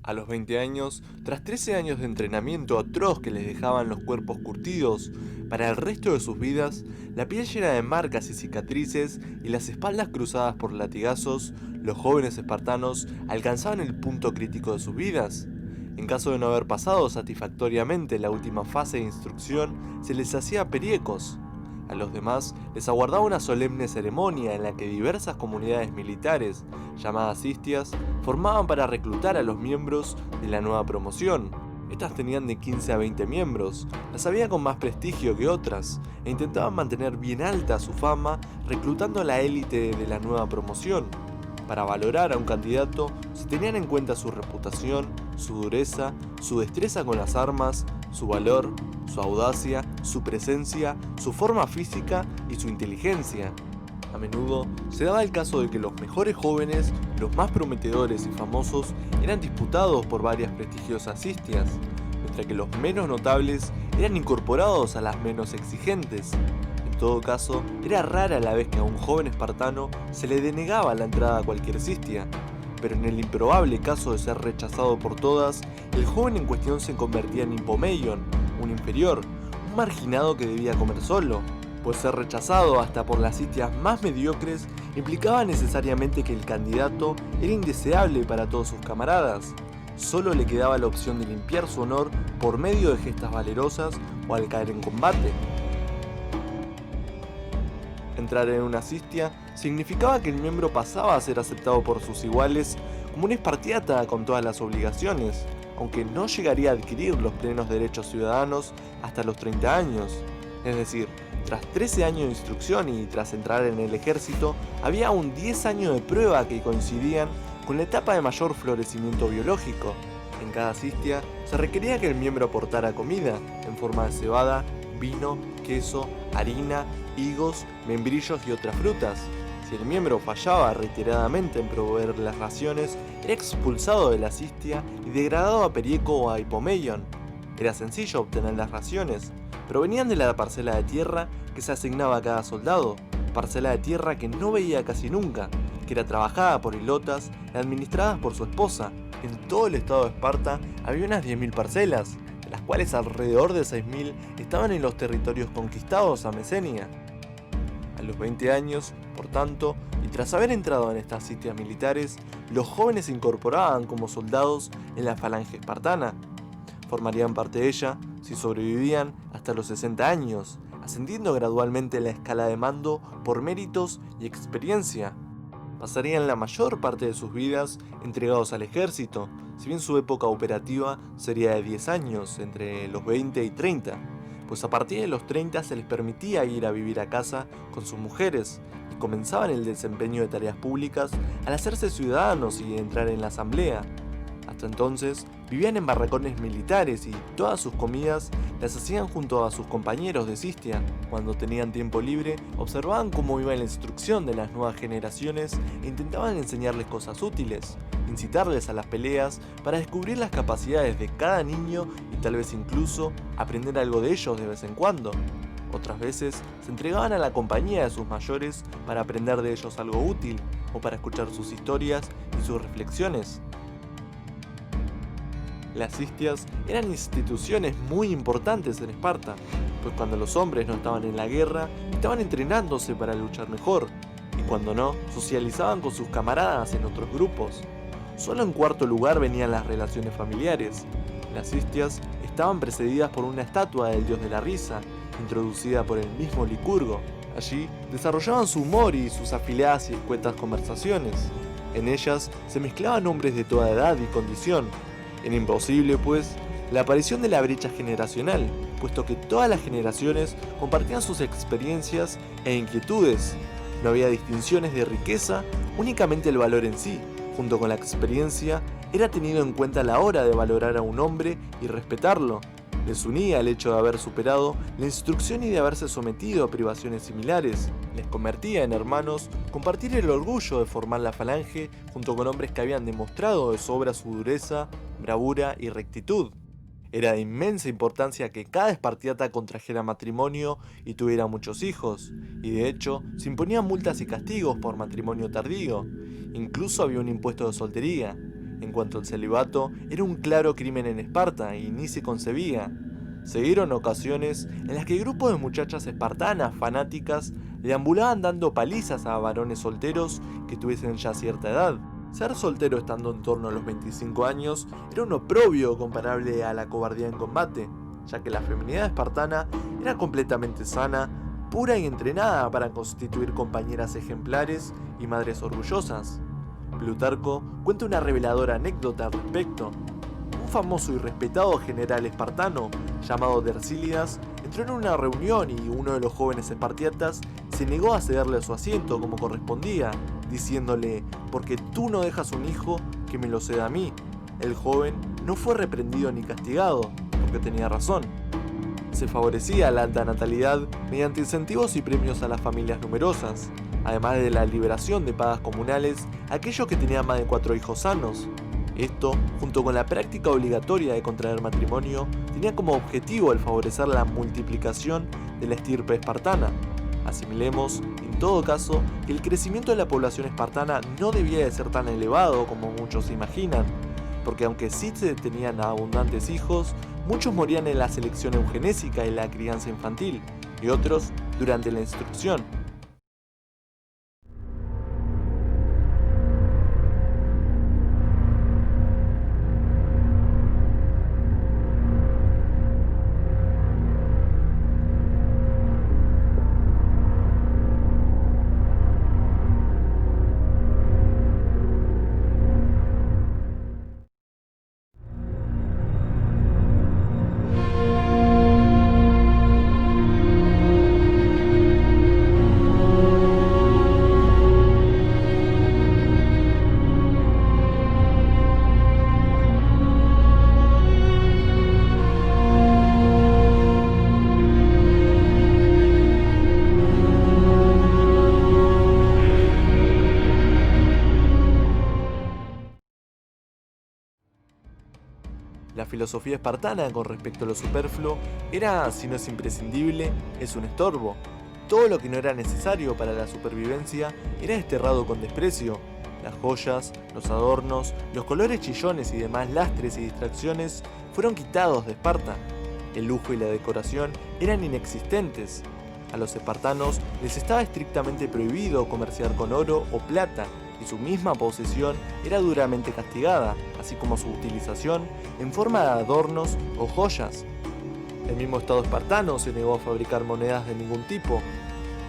A los 20 años, tras 13 años de entrenamiento atroz que les dejaban los cuerpos curtidos, para el resto de sus vidas, la piel llena de marcas y cicatrices y las espaldas cruzadas por latigazos, los jóvenes espartanos alcanzaban el punto crítico de sus vidas. En caso de no haber pasado satisfactoriamente la última fase de instrucción, se les hacía periecos. A los demás les aguardaba una solemne ceremonia en la que diversas comunidades militares, llamadas histias, formaban para reclutar a los miembros de la nueva promoción. Estas tenían de 15 a 20 miembros, las había con más prestigio que otras, e intentaban mantener bien alta su fama reclutando a la élite de la nueva promoción. Para valorar a un candidato se tenían en cuenta su reputación, su dureza, su destreza con las armas, su valor, su audacia, su presencia, su forma física y su inteligencia. A menudo se daba el caso de que los mejores jóvenes, los más prometedores y famosos, eran disputados por varias prestigiosas histias, mientras que los menos notables eran incorporados a las menos exigentes. En todo caso, era rara la vez que a un joven espartano se le denegaba la entrada a cualquier cistia, pero en el improbable caso de ser rechazado por todas, el joven en cuestión se convertía en hipomeion, un inferior, un marginado que debía comer solo, pues ser rechazado hasta por las sitias más mediocres implicaba necesariamente que el candidato era indeseable para todos sus camaradas. Solo le quedaba la opción de limpiar su honor por medio de gestas valerosas o al caer en combate. Entrar en una cistia significaba que el miembro pasaba a ser aceptado por sus iguales como un espartiata con todas las obligaciones, aunque no llegaría a adquirir los plenos derechos ciudadanos hasta los 30 años. Es decir, tras 13 años de instrucción y tras entrar en el ejército, había aún 10 años de prueba que coincidían con la etapa de mayor florecimiento biológico. En cada cistia se requería que el miembro aportara comida, en forma de cebada, vino, queso, harina, higos, membrillos y otras frutas. Si el miembro fallaba reiteradamente en proveer las raciones, era expulsado de la cistia y degradado a perieco o a hipomeion. Era sencillo obtener las raciones, provenían de la parcela de tierra que se asignaba a cada soldado, parcela de tierra que no veía casi nunca, que era trabajada por hilotas y administradas por su esposa. En todo el estado de Esparta había unas 10.000 parcelas, de las cuales alrededor de 6.000 estaban en los territorios conquistados a Mesenia. A los 20 años, por tanto, y tras haber entrado en estas sitias militares, los jóvenes se incorporaban como soldados en la falange espartana. Formarían parte de ella, si sobrevivían, hasta los 60 años, ascendiendo gradualmente la escala de mando por méritos y experiencia. Pasarían la mayor parte de sus vidas entregados al ejército, si bien su época operativa sería de 10 años, entre los 20 y 30, pues a partir de los 30 se les permitía ir a vivir a casa con sus mujeres y comenzaban el desempeño de tareas públicas al hacerse ciudadanos y entrar en la asamblea. Hasta entonces vivían en barracones militares y todas sus comidas las hacían junto a sus compañeros de Cistia. Cuando tenían tiempo libre, observaban cómo iba la instrucción de las nuevas generaciones e intentaban enseñarles cosas útiles, incitarles a las peleas para descubrir las capacidades de cada niño y tal vez incluso aprender algo de ellos de vez en cuando. Otras veces se entregaban a la compañía de sus mayores para aprender de ellos algo útil o para escuchar sus historias y sus reflexiones. Las histias eran instituciones muy importantes en Esparta, pues cuando los hombres no estaban en la guerra, estaban entrenándose para luchar mejor, y cuando no, socializaban con sus camaradas en otros grupos. Solo en cuarto lugar venían las relaciones familiares. Las histias estaban precedidas por una estatua del dios de la risa, introducida por el mismo Licurgo. Allí desarrollaban su humor y sus afiladas y escuetas conversaciones. En ellas se mezclaban hombres de toda edad y condición. Era imposible, pues, la aparición de la brecha generacional, puesto que todas las generaciones compartían sus experiencias e inquietudes. No había distinciones de riqueza, únicamente el valor en sí, junto con la experiencia, era tenido en cuenta a la hora de valorar a un hombre y respetarlo. Les unía el hecho de haber superado la instrucción y de haberse sometido a privaciones similares. Les convertía en hermanos compartir el orgullo de formar la falange junto con hombres que habían demostrado de sobra su dureza, bravura y rectitud. Era de inmensa importancia que cada espartiata contrajera matrimonio y tuviera muchos hijos, y de hecho se imponían multas y castigos por matrimonio tardío. Incluso había un impuesto de soltería. En cuanto al celibato, era un claro crimen en Esparta y ni se concebía. Se dieron ocasiones en las que grupos de muchachas espartanas fanáticas deambulaban dando palizas a varones solteros que tuviesen ya cierta edad. Ser soltero estando en torno a los 25 años era un oprobio comparable a la cobardía en combate, ya que la feminidad espartana era completamente sana, pura y entrenada para constituir compañeras ejemplares y madres orgullosas. Plutarco cuenta una reveladora anécdota al respecto. Un famoso y respetado general espartano, llamado Dercílidas, entró en una reunión y uno de los jóvenes espartiatas se negó a cederle su asiento como correspondía, diciéndole: «Porque tú no dejas un hijo, que me lo ceda a mí». El joven no fue reprendido ni castigado, porque tenía razón. Se favorecía la alta natalidad mediante incentivos y premios a las familias numerosas, además de la liberación de pagas comunales a aquellos que tenían más de 4 hijos sanos. Esto, junto con la práctica obligatoria de contraer matrimonio, tenía como objetivo el favorecer la multiplicación de la estirpe espartana. Asimilemos, en todo caso, que el crecimiento de la población espartana no debía de ser tan elevado como muchos imaginan, porque aunque sí se tenían abundantes hijos, muchos morían en la selección eugenésica y la crianza infantil, y otros durante la instrucción. La filosofía espartana con respecto a lo superfluo era, si no es imprescindible, es un estorbo. Todo lo que no era necesario para la supervivencia era desterrado con desprecio. Las joyas, los adornos, los colores chillones y demás lastres y distracciones fueron quitados de Esparta. El lujo y la decoración eran inexistentes. A los espartanos les estaba estrictamente prohibido comerciar con oro o plata, y su misma posesión era duramente castigada, así como su utilización en forma de adornos o joyas. El mismo Estado espartano se negó a fabricar monedas de ningún tipo.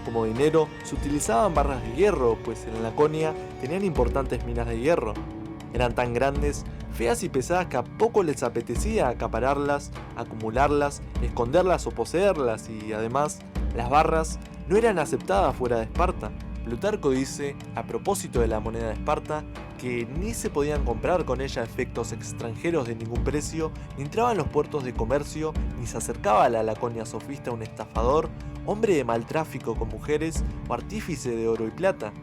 Como dinero se utilizaban barras de hierro, pues en Laconia tenían importantes minas de hierro. Eran tan grandes, feas y pesadas que a poco les apetecía acapararlas, acumularlas, esconderlas o poseerlas, y además las barras no eran aceptadas fuera de Esparta. Plutarco dice, a propósito de la moneda de Esparta, que ni se podían comprar con ella efectos extranjeros de ningún precio, ni entraba en los puertos de comercio, ni se acercaba a la Laconia sofista un estafador, hombre de mal tráfico con mujeres o artífice de oro y plata.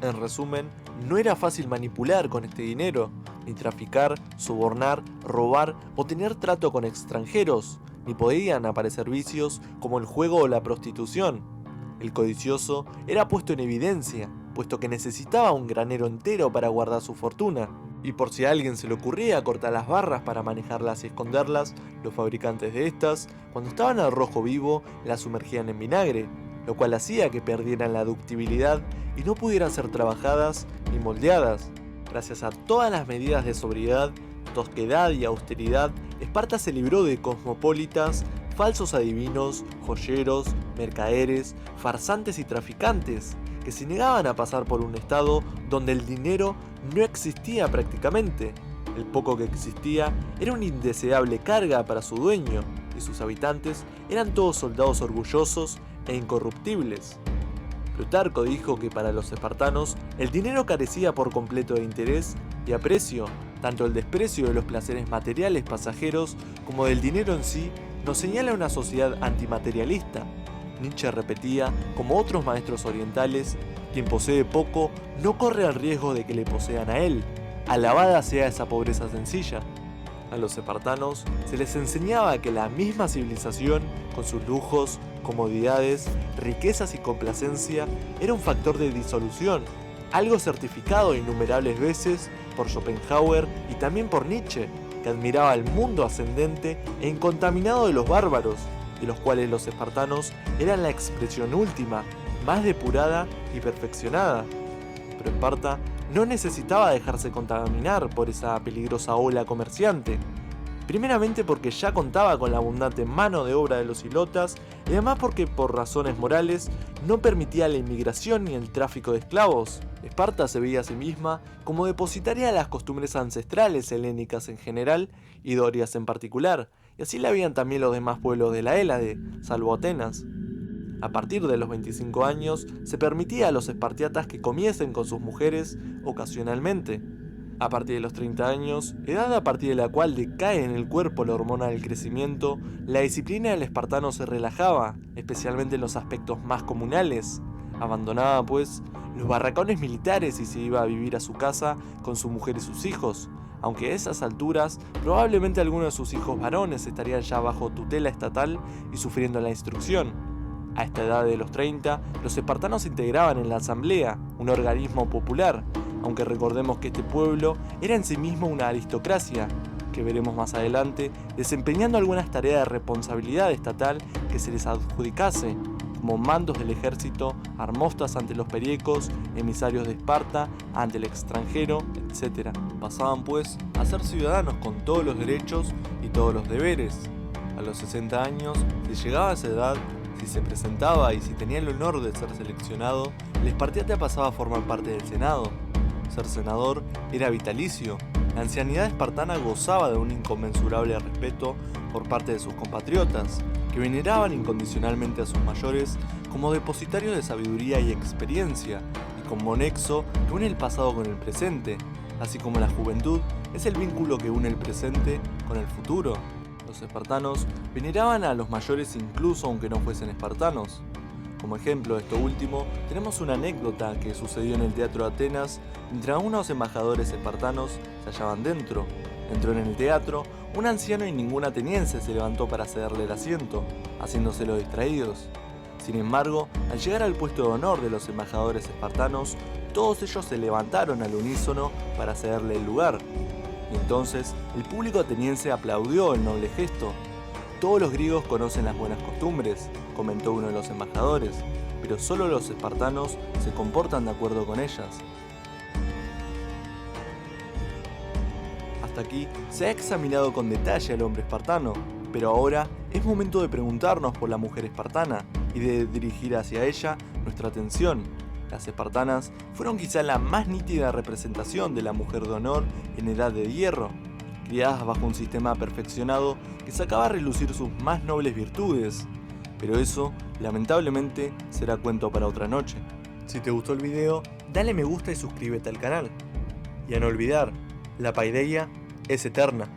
En resumen, no era fácil manipular con este dinero, ni traficar, sobornar, robar o tener trato con extranjeros, ni podían aparecer vicios como el juego o la prostitución. El codicioso era puesto en evidencia, puesto que necesitaba un granero entero para guardar su fortuna, y por si a alguien se le ocurría cortar las barras para manejarlas y esconderlas, los fabricantes de estas, cuando estaban al rojo vivo, las sumergían en vinagre, lo cual hacía que perdieran la ductibilidad y no pudieran ser trabajadas ni moldeadas. Gracias a todas las medidas de sobriedad, tosquedad y austeridad, Esparta se libró de cosmopolitas, falsos adivinos, joyeros, mercaderes, farsantes y traficantes, que se negaban a pasar por un estado donde el dinero no existía prácticamente. El poco que existía era una indeseable carga para su dueño, y sus habitantes eran todos soldados orgullosos e incorruptibles. Plutarco dijo que para los espartanos el dinero carecía por completo de interés y aprecio. Tanto el desprecio de los placeres materiales pasajeros como del dinero en sí nos señala una sociedad antimaterialista. Nietzsche repetía, como otros maestros orientales, quien posee poco no corre el riesgo de que le posean a él. Alabada sea esa pobreza sencilla. A los espartanos se les enseñaba que la misma civilización, con sus lujos, comodidades, riquezas y complacencia, era un factor de disolución, algo certificado innumerables veces por Schopenhauer y también por Nietzsche, que admiraba el mundo ascendente e incontaminado de los bárbaros, de los cuales los espartanos eran la expresión última, más depurada y perfeccionada. Pero Esparta no necesitaba dejarse contaminar por esa peligrosa ola comerciante. Primeramente porque ya contaba con la abundante mano de obra de los hilotas y además porque por razones morales no permitía la inmigración ni el tráfico de esclavos. Esparta se veía a sí misma como depositaria de las costumbres ancestrales helénicas en general y dorias en particular, y así la veían también los demás pueblos de la Hélade, salvo Atenas. A partir de los 25 años se permitía a los espartiatas que comiesen con sus mujeres ocasionalmente. A partir de los 30 años, edad a partir de la cual decae en el cuerpo la hormona del crecimiento, la disciplina del espartano se relajaba, especialmente en los aspectos más comunales. Abandonaba, pues, los barracones militares y se iba a vivir a su casa con su mujer y sus hijos, aunque a esas alturas probablemente algunos de sus hijos varones estarían ya bajo tutela estatal y sufriendo la instrucción. A esta edad de los 30, los espartanos se integraban en la asamblea, un organismo popular, aunque recordemos que este pueblo era en sí mismo una aristocracia, que veremos más adelante, desempeñando algunas tareas de responsabilidad estatal que se les adjudicase, como mandos del ejército, armostas ante los periecos, emisarios de Esparta ante el extranjero, etc. Pasaban pues a ser ciudadanos con todos los derechos y todos los deberes. A los 60 años, si llegaba a esa edad, si se presentaba y si tenía el honor de ser seleccionado, el espartiata pasaba a formar parte del Senado. Ser senador era vitalicio. La ancianidad espartana gozaba de un inconmensurable respeto por parte de sus compatriotas, que veneraban incondicionalmente a sus mayores como depositarios de sabiduría y experiencia, y como nexo que une el pasado con el presente, así como la juventud es el vínculo que une el presente con el futuro. Los espartanos veneraban a los mayores incluso aunque no fuesen espartanos. Como ejemplo de esto último, tenemos una anécdota que sucedió en el Teatro de Atenas mientras unos embajadores espartanos se hallaban dentro. Entró en el teatro un anciano y ningún ateniense se levantó para cederle el asiento, haciéndose los distraídos. Sin embargo, al llegar al puesto de honor de los embajadores espartanos, todos ellos se levantaron al unísono para cederle el lugar. Y entonces, el público ateniense aplaudió el noble gesto. Todos los griegos conocen las buenas costumbres, comentó uno de los embajadores, pero solo los espartanos se comportan de acuerdo con ellas. Hasta aquí se ha examinado con detalle al hombre espartano, pero ahora es momento de preguntarnos por la mujer espartana y de dirigir hacia ella nuestra atención. Las espartanas fueron quizá la más nítida representación de la mujer de honor en edad de hierro, criadas bajo un sistema perfeccionado que sacaba a relucir sus más nobles virtudes. Pero eso, lamentablemente, será cuento para otra noche. Si te gustó el video, dale me gusta y suscríbete al canal. Y a no olvidar, la paideia es eterna.